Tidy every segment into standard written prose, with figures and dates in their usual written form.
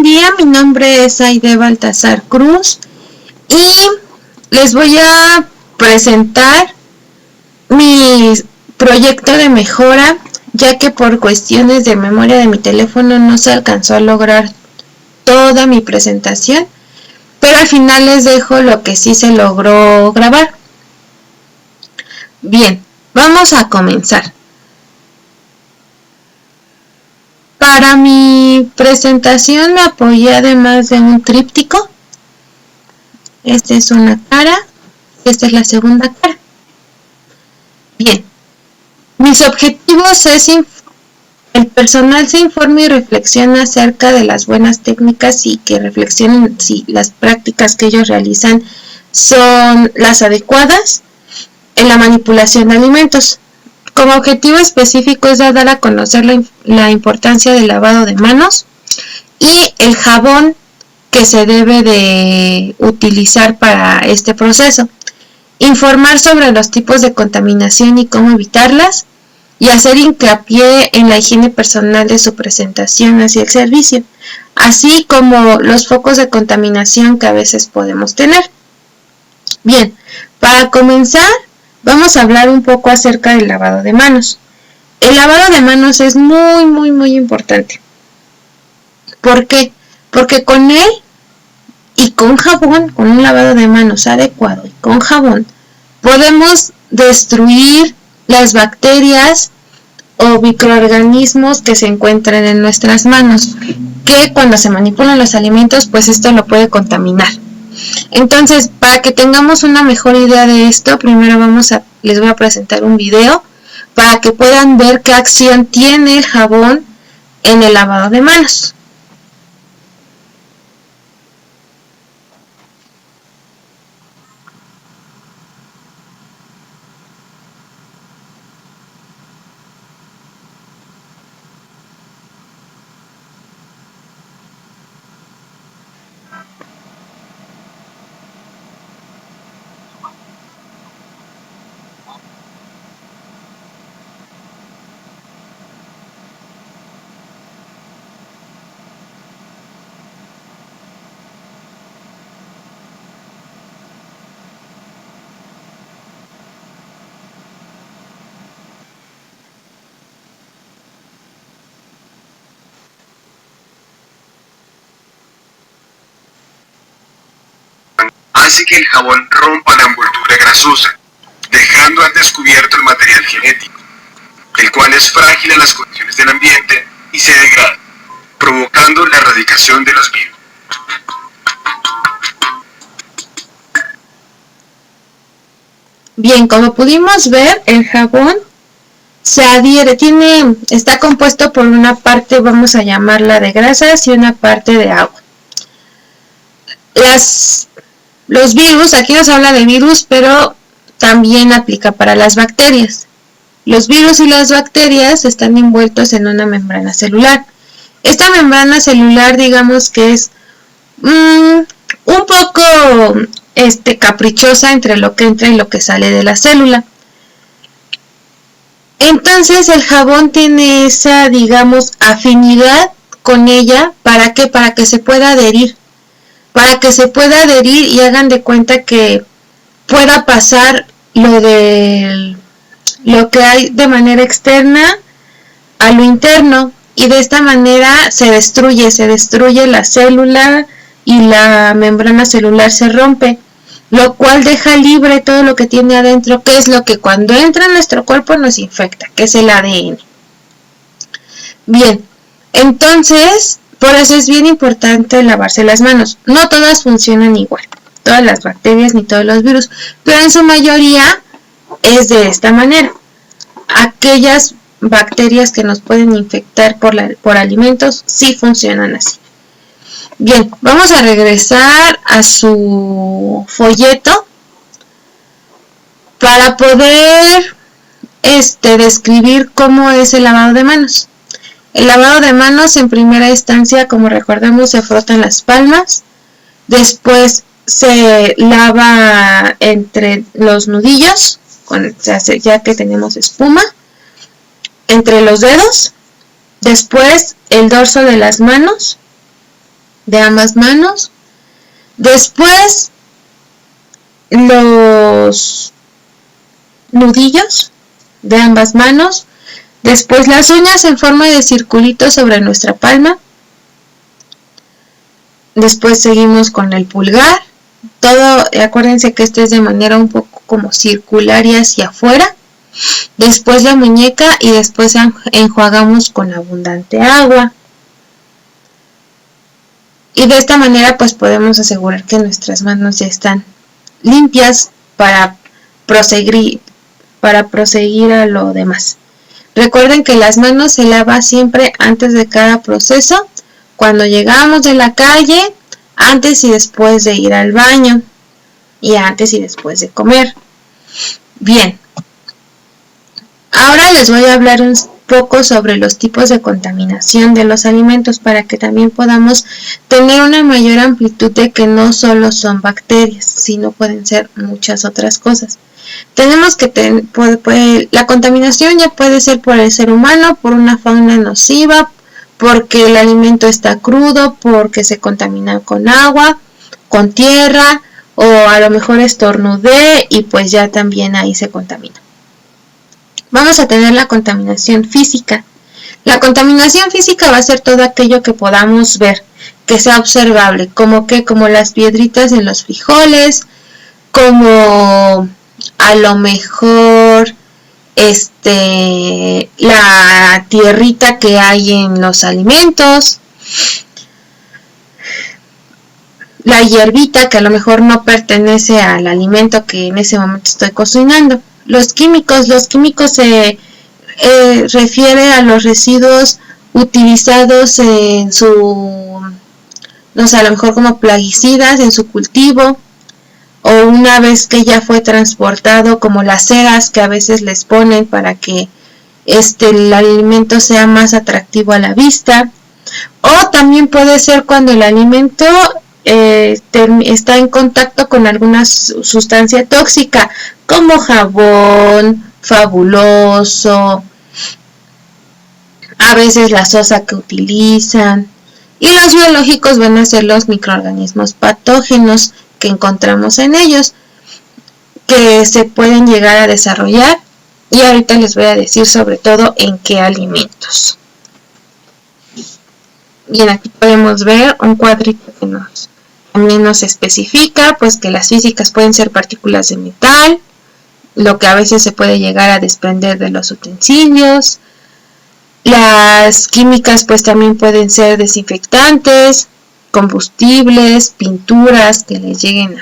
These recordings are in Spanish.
día, mi nombre es Aide Baltasar Cruz y les voy a presentar mi proyecto de mejora, ya que por cuestiones de memoria de mi teléfono no se alcanzó a lograr toda mi presentación, pero al final les dejo lo que sí se logró grabar. Bien, vamos a comenzar. Para mi presentación me apoyé además de un tríptico. Esta es una cara, esta es la segunda cara. Bien, mis objetivos es el personal se informe y reflexiona acerca de las buenas técnicas y que reflexionen si las prácticas que ellos realizan son las adecuadas en la manipulación de alimentos. Como objetivo específico es dar a conocer la importancia del lavado de manos y el jabón que se debe de utilizar para este proceso. Informar sobre los tipos de contaminación y cómo evitarlas, y hacer hincapié en la higiene personal de su presentación hacia el servicio, así como los focos de contaminación que a veces podemos tener. Bien, para comenzar, vamos a hablar un poco acerca del lavado de manos. El lavado de manos es muy importante. ¿Por qué? Porque con él y con jabón, con un lavado de manos adecuado y con jabón, podemos destruir las bacterias o microorganismos que se encuentran en nuestras manos, que cuando se manipulan los alimentos, pues esto lo puede contaminar. Entonces, para que tengamos una mejor idea de esto, primero les voy a presentar un video para que puedan ver qué acción tiene el jabón en el lavado de manos. Hace que el jabón rompa la envoltura grasosa, dejando al descubierto el material genético, el cual es frágil a las condiciones del ambiente y se degrada, provocando la erradicación de los virus. Bien, como pudimos ver, el jabón se adhiere, está compuesto por una parte, vamos a llamarla de grasas, y una parte de agua. Los virus, aquí nos habla de virus, pero también aplica para las bacterias. Los virus y las bacterias están envueltos en una membrana celular. Esta membrana celular, digamos que es un poco caprichosa entre lo que entra y lo que sale de la célula. Entonces el jabón tiene esa, digamos, afinidad con ella. ¿Para qué? Para que se pueda adherir. Para que se pueda adherir y hagan de cuenta que pueda pasar lo que hay de manera externa a lo interno, y de esta manera se destruye la célula y la membrana celular se rompe, lo cual deja libre todo lo que tiene adentro, que es lo que cuando entra en nuestro cuerpo nos infecta, que es el ADN. Bien, entonces por eso es bien importante lavarse las manos. No todas funcionan igual, todas las bacterias ni todos los virus, pero en su mayoría es de esta manera. Aquellas bacterias que nos pueden infectar por alimentos sí funcionan así. Bien, vamos a regresar a su folleto para poder describir cómo es el lavado de manos. El lavado de manos, en primera instancia, como recordamos, se frotan las palmas, después se lava entre los nudillos, ya que tenemos espuma, entre los dedos, después el dorso de las manos, de ambas manos. Después los nudillos de ambas manos. Después las uñas en forma de circulito sobre nuestra palma. Después seguimos con el pulgar. Todo, acuérdense que esto es de manera un poco como circular y hacia afuera. Después la muñeca y después enjuagamos con abundante agua. Y de esta manera pues podemos asegurar que nuestras manos ya están limpias para proseguir a lo demás. Recuerden que las manos se lavan siempre antes de cada proceso, cuando llegamos de la calle, antes y después de ir al baño y antes y después de comer. Bien, ahora les voy a hablar un poco sobre los tipos de contaminación de los alimentos para que también podamos tener una mayor amplitud de que no solo son bacterias, sino pueden ser muchas otras cosas. Tenemos que la contaminación ya puede ser por el ser humano, por una fauna nociva, porque el alimento está crudo, porque se contamina con agua, con tierra, o a lo mejor estornudé y pues ya también ahí se contamina. Vamos a tener la contaminación física. La contaminación física va a ser todo aquello que podamos ver, que sea observable, como las piedritas en los frijoles, como a lo mejor la tierrita que hay en los alimentos, la hierbita que a lo mejor no pertenece al alimento que en ese momento estoy cocinando. Los químicos se refiere a los residuos utilizados en su, no sé, a lo mejor como plaguicidas en su cultivo, o una vez que ya fue transportado, como las ceras que a veces les ponen para que el alimento sea más atractivo a la vista, o también puede ser cuando el alimento está en contacto con alguna sustancia tóxica, como jabón, fabuloso, a veces la sosa que utilizan. Y los biológicos van a ser los microorganismos patógenos que encontramos en ellos, que se pueden llegar a desarrollar, y ahorita les voy a decir sobre todo en qué alimentos. Bien, aquí podemos ver un cuadrito que también nos especifica pues que las físicas pueden ser partículas de metal, lo que a veces se puede llegar a desprender de los utensilios. Las químicas pues también pueden ser desinfectantes, combustibles, pinturas que les lleguen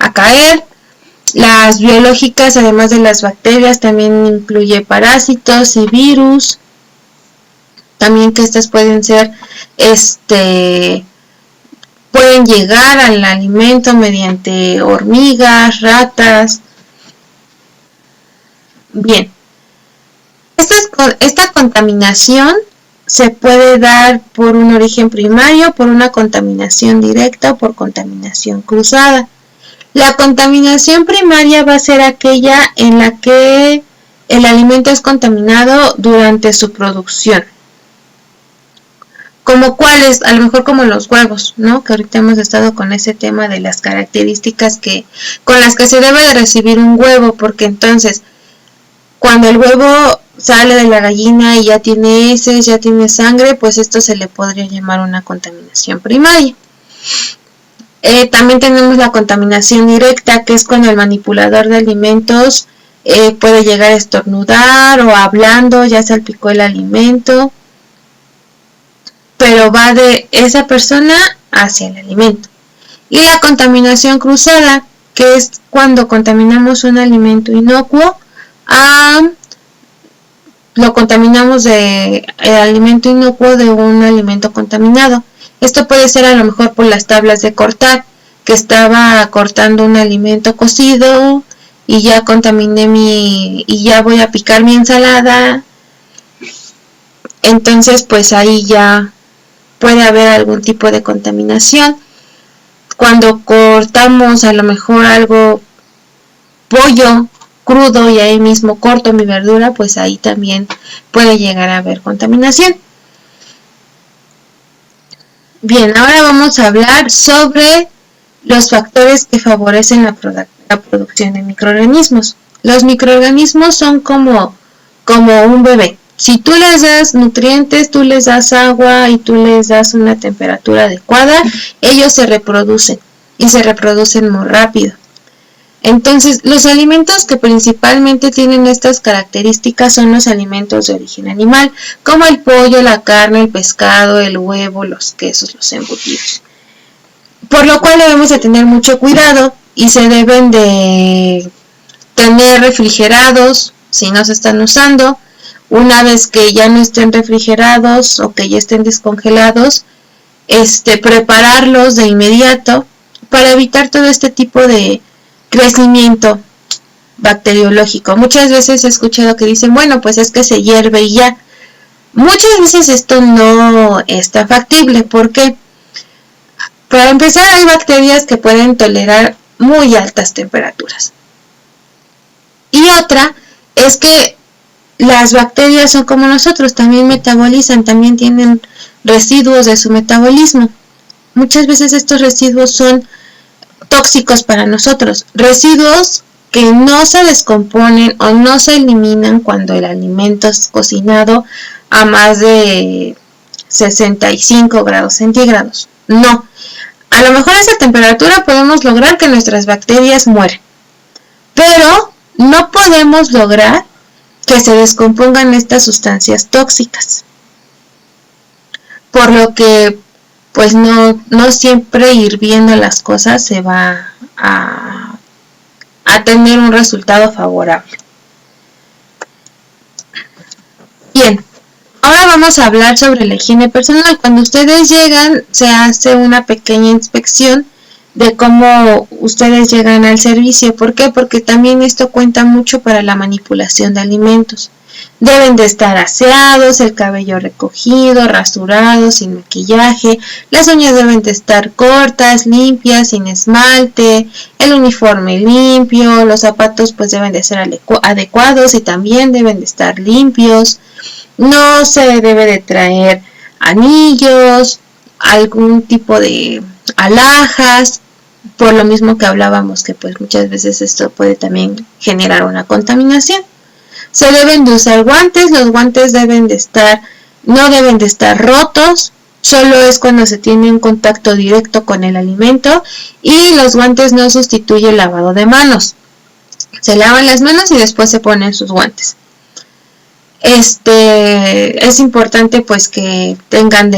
a caer. Las biológicas, además de las bacterias, también incluye parásitos y virus. También que estas pueden ser, pueden llegar al alimento mediante hormigas, ratas. Bien, esta contaminación se puede dar por un origen primario, por una contaminación directa o por contaminación cruzada. La contaminación primaria va a ser aquella en la que el alimento es contaminado durante su producción. Como cuáles, a lo mejor como los huevos, ¿no? Que ahorita hemos estado con ese tema de las características con las que se debe de recibir un huevo, porque entonces cuando el huevo sale de la gallina y ya tiene heces, ya tiene sangre, pues esto se le podría llamar una contaminación primaria. También tenemos la contaminación directa, que es cuando el manipulador de alimentos puede llegar a estornudar o hablando, ya salpicó el alimento, pero va de esa persona hacia el alimento. Y la contaminación cruzada, que es cuando contaminamos un alimento inocuo lo contaminamos el alimento inocuo de un alimento contaminado. Esto puede ser a lo mejor por las tablas de cortar, que estaba cortando un alimento cocido y ya contaminé y ya voy a picar mi ensalada. Entonces pues ahí ya puede haber algún tipo de contaminación. Cuando cortamos a lo mejor algo, pollo crudo, y ahí mismo corto mi verdura, pues ahí también puede llegar a haber contaminación. Bien, ahora vamos a hablar sobre los factores que favorecen la producción de microorganismos. Los microorganismos son como un bebé. Si tú les das nutrientes, tú les das agua y tú les das una temperatura adecuada, ellos se reproducen y se reproducen muy rápido. Entonces, los alimentos que principalmente tienen estas características son los alimentos de origen animal, como el pollo, la carne, el pescado, el huevo, los quesos, los embutidos. Por lo cual debemos de tener mucho cuidado y se deben de tener refrigerados si no se están usando. Una vez que ya no estén refrigerados o que ya estén descongelados, prepararlos de inmediato para evitar todo este tipo de crecimiento bacteriológico. Muchas veces he escuchado que dicen, bueno, pues es que se hierve y ya. Muchas veces esto no está factible porque, para empezar, hay bacterias que pueden tolerar muy altas temperaturas. Y otra es que las bacterias son como nosotros, también metabolizan, también tienen residuos de su metabolismo. Muchas veces estos residuos son tóxicos para nosotros, residuos que no se descomponen o no se eliminan cuando el alimento es cocinado a más de 65 grados centígrados. No, a lo mejor a esa temperatura podemos lograr que nuestras bacterias mueran, pero no podemos lograr que se descompongan estas sustancias tóxicas. Por lo que pues no siempre hirviendo las cosas se va a tener un resultado favorable. Bien, ahora vamos a hablar sobre la higiene personal. Cuando ustedes llegan, se hace una pequeña inspección de cómo ustedes llegan al servicio. ¿Por qué? Porque también esto cuenta mucho para la manipulación de alimentos. Deben de estar aseados, el cabello recogido, rasurado, sin maquillaje, las uñas deben de estar cortas, limpias, sin esmalte, el uniforme limpio, los zapatos pues deben de ser adecuados y también deben de estar limpios. No se debe de traer anillos, algún tipo de alhajas, por lo mismo que hablábamos que pues muchas veces esto puede también generar una contaminación. Se deben de usar guantes, los guantes no deben de estar rotos, solo es cuando se tiene un contacto directo con el alimento y los guantes no sustituyen el lavado de manos. Se lavan las manos y después se ponen sus guantes. Es importante pues que tengan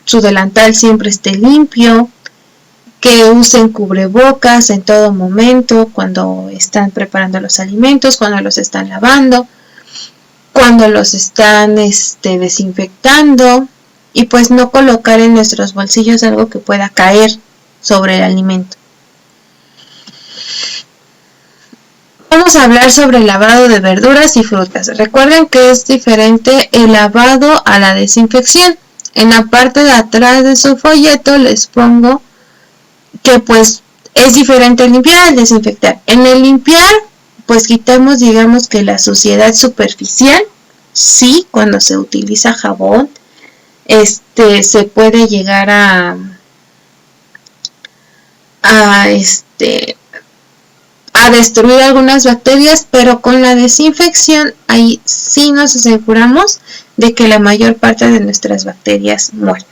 su delantal siempre esté limpio, que usen cubrebocas en todo momento, cuando están preparando los alimentos, cuando los están lavando, cuando los están desinfectando, y pues no colocar en nuestros bolsillos algo que pueda caer sobre el alimento. Vamos a hablar sobre el lavado de verduras y frutas. Recuerden que es diferente el lavado a la desinfección. En la parte de atrás de su folleto les pongo que pues es diferente el limpiar al desinfectar. En el limpiar pues quitamos digamos que la suciedad superficial, sí, cuando se utiliza jabón se puede llegar a destruir algunas bacterias, pero con la desinfección ahí sí nos aseguramos de que la mayor parte de nuestras bacterias mueren.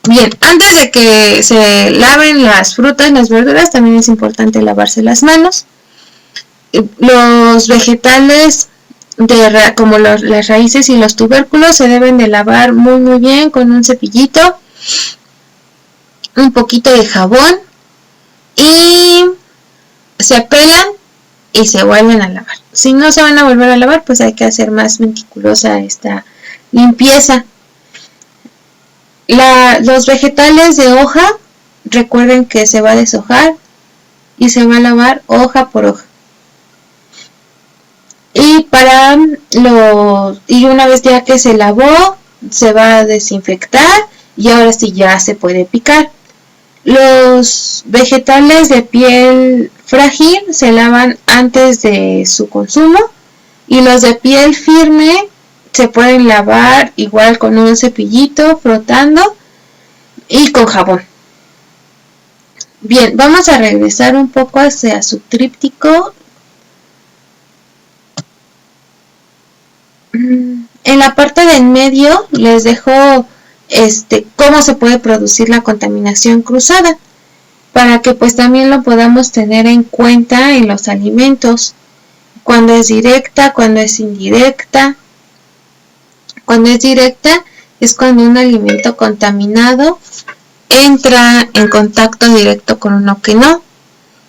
Bien, antes de que se laven las frutas y las verduras, también es importante lavarse las manos. Los vegetales, como las raíces y los tubérculos, se deben de lavar muy bien con un cepillito, un poquito de jabón y se pelan y se vuelven a lavar. Si no se van a volver a lavar, pues hay que hacer más meticulosa esta limpieza. Los vegetales de hoja, recuerden que se va a deshojar y se va a lavar hoja por hoja. Y una vez ya que se lavó, se va a desinfectar y ahora sí ya se puede picar. Los vegetales de piel frágil se lavan antes de su consumo y los de piel firme se pueden lavar igual con un cepillito, frotando y con jabón. Bien, vamos a regresar un poco hacia su tríptico. En la parte del medio les dejo cómo se puede producir la contaminación cruzada, para que pues también lo podamos tener en cuenta en los alimentos, cuando es directa, cuando es indirecta. Cuando es directa es cuando un alimento contaminado entra en contacto directo con uno que no,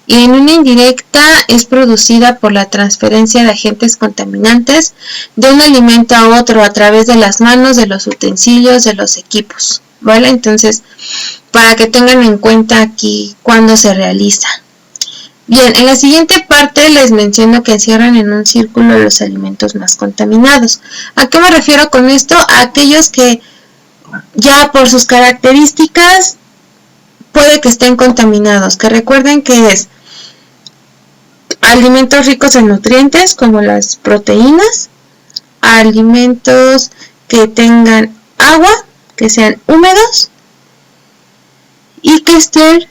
y en una indirecta es producida por la transferencia de agentes contaminantes de un alimento a otro a través de las manos, de los utensilios, de los equipos, ¿vale? Entonces, para que tengan en cuenta aquí cuándo se realiza. Bien, en la siguiente parte les menciono que encierran en un círculo los alimentos más contaminados. ¿A qué me refiero con esto? A aquellos que ya por sus características puede que estén contaminados, que recuerden que es alimentos ricos en nutrientes como las proteínas, alimentos que tengan agua, que sean húmedos y que estén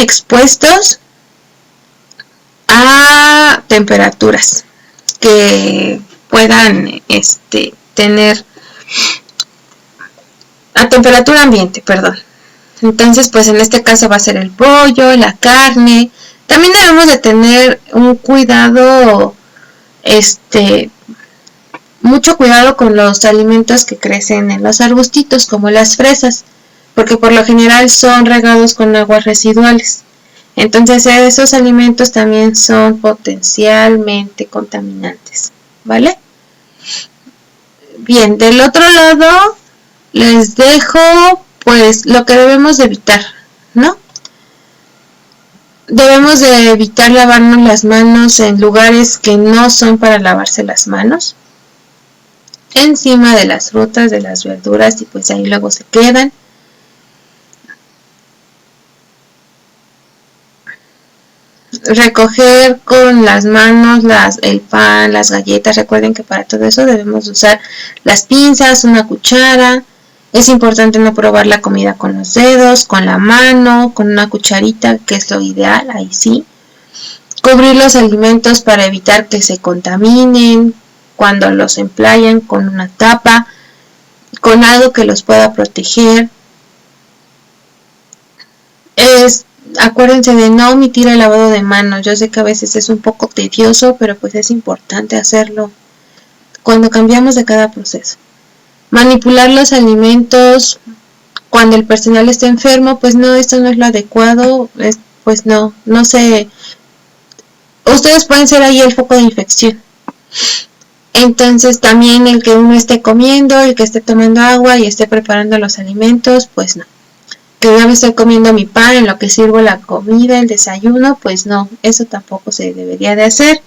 expuestos a temperaturas que puedan tener a temperatura ambiente, perdón. Entonces, pues en este caso va a ser el pollo, la carne. También debemos de tener un cuidado, mucho cuidado con los alimentos que crecen en los arbustitos, como las fresas, porque por lo general son regados con aguas residuales. Entonces, esos alimentos también son potencialmente contaminantes, ¿vale? Bien, del otro lado les dejo pues lo que debemos de evitar, ¿no? Debemos de evitar lavarnos las manos en lugares que no son para lavarse las manos, encima de las frutas, de las verduras, y pues ahí luego se quedan. Recoger con las manos el pan, las galletas. Recuerden que para todo eso debemos usar las pinzas, una cuchara. Es importante no probar la comida con los dedos, con la mano, con una cucharita, que es lo ideal, ahí sí. Cubrir los alimentos para evitar que se contaminen cuando los emplean, con una tapa, con algo que los pueda proteger. Acuérdense de no omitir el lavado de manos. Yo sé que a veces es un poco tedioso, pero pues es importante hacerlo cuando cambiamos de cada proceso. Manipular los alimentos cuando el personal está enfermo, pues no, esto no es lo adecuado, pues no sé. Ustedes pueden ser ahí el foco de infección. Entonces también el que uno esté comiendo, el que esté tomando agua y esté preparando los alimentos, pues no. Que ya me estoy comiendo mi pan en lo que sirvo la comida, el desayuno, pues no, eso tampoco se debería de hacer.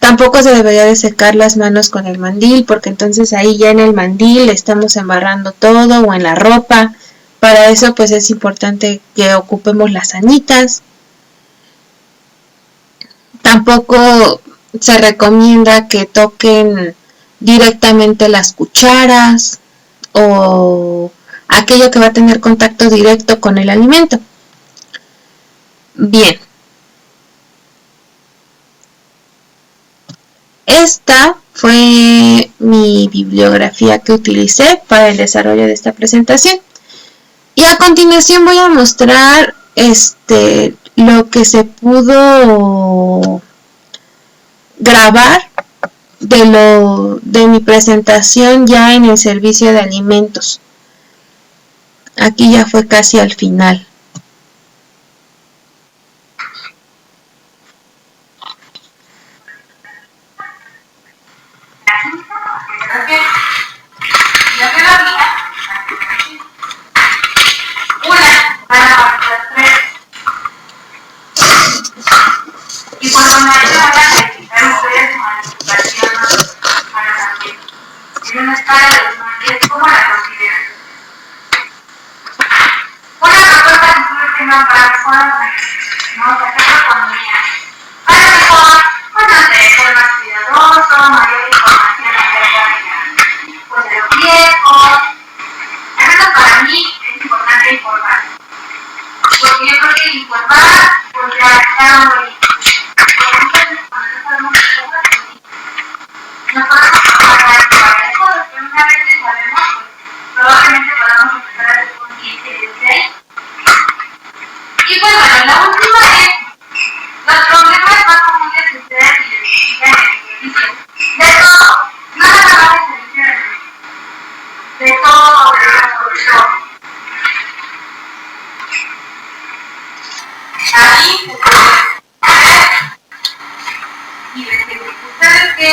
Tampoco se debería de secar las manos con el mandil, porque entonces ahí ya en el mandil estamos embarrando todo, o en la ropa. Para eso pues es importante que ocupemos las sanitas. Tampoco se recomienda que toquen directamente las cucharas o aquello que va a tener contacto directo con el alimento. Bien. Esta fue mi bibliografía que utilicé para el desarrollo de esta presentación. Y a continuación voy a mostrar lo que se pudo grabar de mi presentación ya en el servicio de alimentos. Aquí ya fue casi al final. Y cuando me ayudan a verificar ustedes su manifestación a los ambientes, en una escala de 1 al 10, ¿cómo la consideran? Una propuesta que ustedes tengan para mejorar, no, que hacer economía. Para mejor no podemos trabajar varias cosas, pero una vez que sabemos, pues probablemente podamos empezar a ser conscientes desde ahí. Y pues bueno, la última es los problemas más comunes que ustedes identifican en el servicio. De todo, no nada más el servicio de todo, de todo. Ahí se puede ver y decir, ¿ustedes qué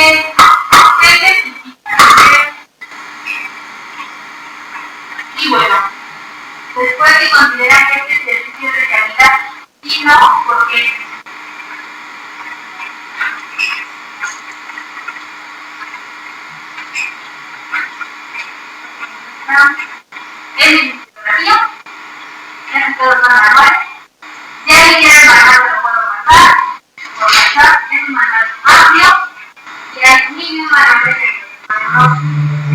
necesitan? Y bueno, después si consideran que este servicio es de calidad, y no, porque es fotografía, ya todos son manuales, ya ni quieren el manual lo puedo pasar, por WhatsApp, es un manual amplio, y hay mil manuales que podemos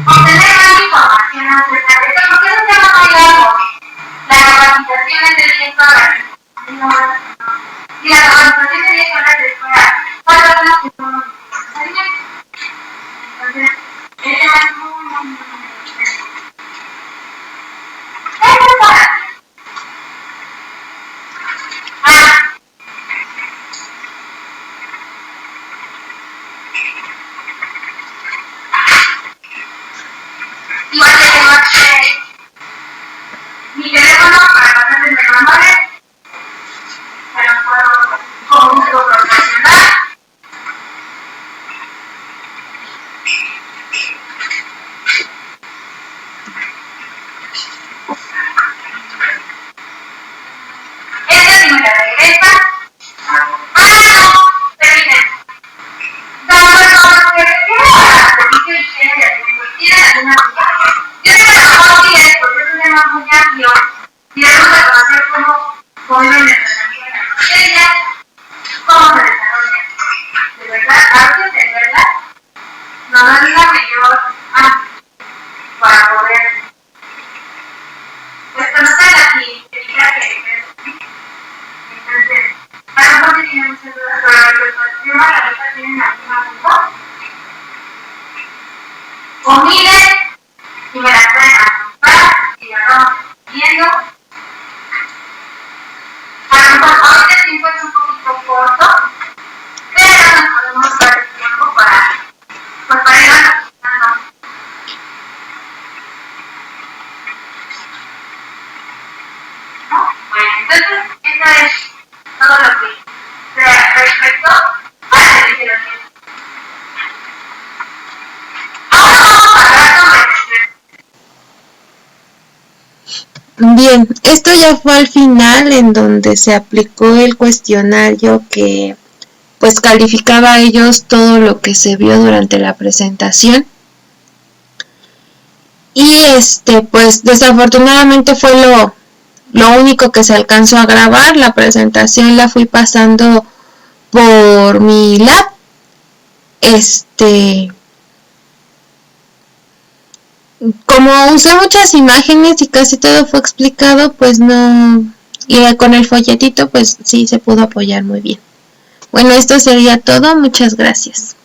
obtener más información acerca de esto, porque eso se llama algo. La capacitación es de 10 horas, y la capacitación de 10 horas es para personas que no nos necesariamente. Entonces, ese es muy igual que tengo mi teléfono para pasarles los nombres, se los puedo con uso profesional. Esta sí me la regresa. No, terminen. Cuando se refiere a servicio de higiene de alimentos, ¿tienen alguna duda? Yo sé que a lo mejor sí es, porque es un tema muy amplio y debemos de conocer cómo es el tratamiento de las bacterias, cómo se desarrolla. De verdad, antes de entenderla, nos da una mayor para poder pues conocer la actividad que es. Entonces, a lo mejor si tienen muchas dudas sobre la preparación, a la vez tienen alguna duda. O miren, y me la pueden apuntar, y la vamos viendo. A lo mejor ahorita el tiempo es un poquito corto, pero nos podemos dar el tiempo para ir analizando. ¿No? Bueno, entonces, eso es todo lo que se respecto a la servicio de alimentos. Ahora vamos a hablar sobre Bien, esto ya fue al final en donde se aplicó el cuestionario que pues calificaba a ellos todo lo que se vio durante la presentación. Y pues desafortunadamente fue lo único que se alcanzó a grabar. La presentación la fui pasando por mi lab. Como usé muchas imágenes y casi todo fue explicado, pues no, y con el folletito pues sí se pudo apoyar muy bien. Bueno, esto sería todo, muchas gracias.